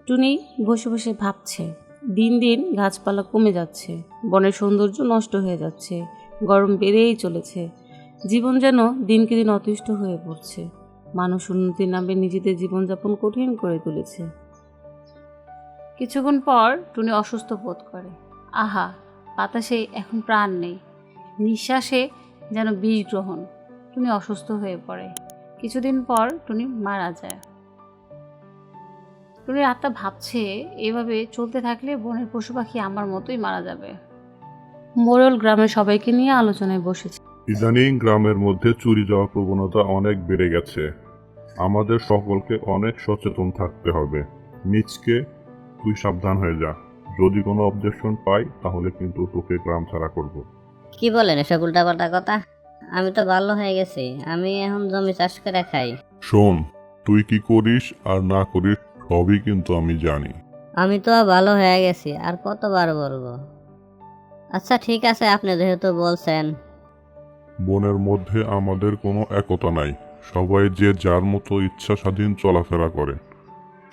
টুনি বসে বসে ভাবছে, দিন দিন গাছপালা কমে যাচ্ছে, বনের সৌন্দর্য নষ্ট হয়ে যাচ্ছে, গরম বেড়েই চলেছে। জীবন যেন দিনকে দিন অতিষ্ঠ হয়ে পড়ছে। মানুষ উন্নতির নামে নিজেদের জীবনযাপন কঠিন করে তুলেছে। কিছুক্ষণ পর টুনি অসুস্থ বোধ করে। আহা, বাতাসে এখন প্রাণ নেই, নিঃশ্বাসে যেন বিষ গ্রহণ। টুনি অসুস্থ হয়ে পড়ে। কিছুদিন পর টুনি মারা যায়। টুনির আত্মা ভাবছে, এভাবে চলতে থাকলে বনের পশু পাখি আমার মতোই মারা যাবে। মোড়ল গ্রামের সবাইকে নিয়ে আলোচনায় বসেছে। ইদানিং গ্রামের মধ্যে চুরি যাওয়ার প্রবণতা অনেক বেড়ে গেছে। আমাদের সকলকে অনেক সচেতন থাকতে হবে। নিচকে তুই সাবধান হয়ে যা। যদি কোনো অবজেকশন পাই তাহলে কিন্তু তোকে গ্রাম ছাড়া করব। কি বলেন এসব উল্টাপাল্টা কথা? আমি তো ভালো হয়ে গেছি, আমি এখন জমি চাষ করে খাই। শোন, তুই কি করিস আর না করিস সবই কিন্তু আমি জানি। আমি তো ভালো হয়ে গেছি, আর কতবার বলবো? আচ্ছা ঠিক আছে, আপনি যেহেতু বলছেন। বনের মধ্যে আমাদের কোনো একতা নাই। সবাই যে যার মতো ইচ্ছা স্বাধীন চলাফেরা করে।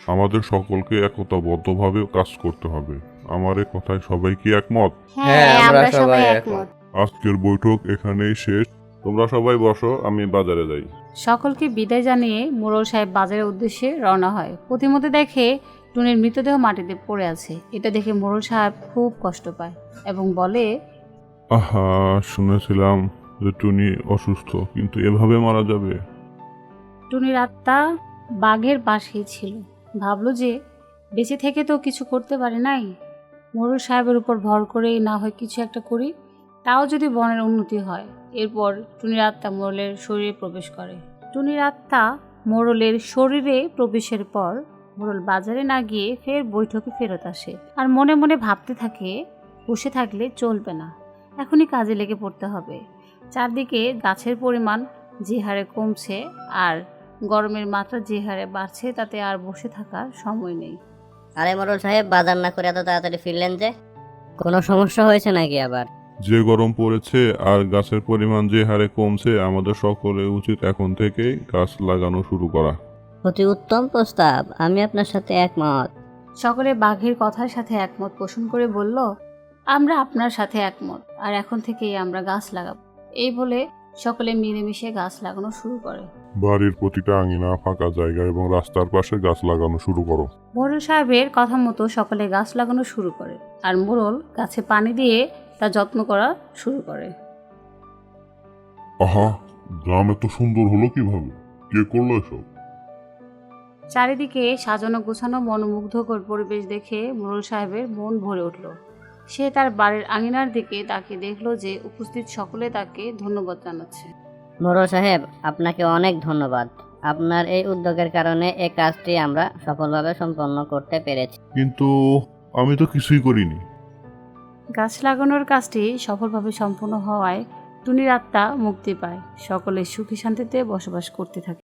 আমাদের সকলকে একতাবদ্ধভাবে কাজ করতে হবে। আমার এ কথায় সবাই কি একমত? হ্যাঁ, আমরা সবাই একমত। আজকের বৈঠক এখানেই শেষ। তোমরা সবাই বসো, আমি বাজারে যাই। সকলকে বিদায় জানিয়ে মোড়ল সাহেব বাজারের উদ্দেশ্যে রওনা হয়। প্রতিমধ্যে দেখে টুনির মৃতদেহ মাটিতে পড়ে আছে। এটা দেখে মোড়ল সাহেব খুব কষ্ট পায় এবং বলে, আহা, শুনেছিলাম যে টুনি অসুস্থ, কিন্তু এভাবে মারা যাবে? টুনির আত্মা বাঘের পাশেই ছিল। ভাবলো যে বেঁচে থেকে তো কিছু করতে পারে নাই, মোড়ল সাহেবের উপর ভর করেই না হয় কিছু একটা করি, তাও যদি বনের উন্নতি হয়। এরপর টুনির আত্মা মোড়লের শরীরে প্রবেশ করে। টুনির আত্মা মোড়লের শরীরে প্রবেশের পর মোড়ল বাজারে না গিয়ে ফের বৈঠকে ফেরত আসে আর মনে মনে ভাবতে থাকে, বসে থাকলে চলবে না, এখনই কাজে লেগে পড়তে হবে। চারদিকে গাছের পরিমাণ যে হারে কমছে আর গরমের মাত্রা যে হারে বাড়ছে, তাতে আর বসে থাকার সময় নেই। আরে মোড়ল সাহেব, বাজার না করে এত তাড়াতাড়ি ফিরলেন যে? কোনো সমস্যা হয়েছে নাকি আবার? যে গরম পড়েছে আর গাছের পরিমাণ যে হারে কমছে, আমাদের সকলের উচিত এখন থেকেই গাছ লাগানো শুরু করা। অতি উত্তম প্রস্তাব, আমি আপনার সাথে একমত। সকলে বাঘের কথার সাথে একমত পোষণ করে বলল, আমরা আপনার সাথে একমত, আর এখন থেকেই আমরা গাছ লাগাবো। এই বলে সকলে মিলেমিশে গাছ লাগানো শুরু করে। বাড়ির প্রতিটা আঙিনা, ফাঁকা জায়গা এবং রাস্তার পাশে গাছ লাগানো শুরু করো। মোড়ল সাহেবের কথা মতো সকলে গাছ লাগানো শুরু করে আর মোড়ল গাছে পানি দিয়ে তা যত্ন করা শুরু করে। আহা, গ্রাম এত সুন্দর হলো কিভাবে? কে করলো এসব? চারিদিকে সাজানো গোছানো মনোমুগ্ধকর পরিবেশ দেখে মোড়ল সাহেবের মন ভরে উঠল। সে তার বাড়ির আঙিনার দিকে তাকিয়ে দেখল যে উপস্থিত সকলে তাকে ধন্যবাদ জানাচ্ছে। মোড়ল সাহেব, আপনাকে অনেক ধন্যবাদ। আপনার এই উদ্যোগের কারণে এই কাজটি আমরা সফলভাবে সম্পন্ন করতে পেরেছি। কিন্তু আমি তো কিছুই করিনি। গাছ লাগানোর কাজটি সফলভাবে সম্পন্ন হওয়ায় টুনির আত্মা মুক্তি পায়। সকলে সুখী শান্তিতে বসবাস করতে থাকে।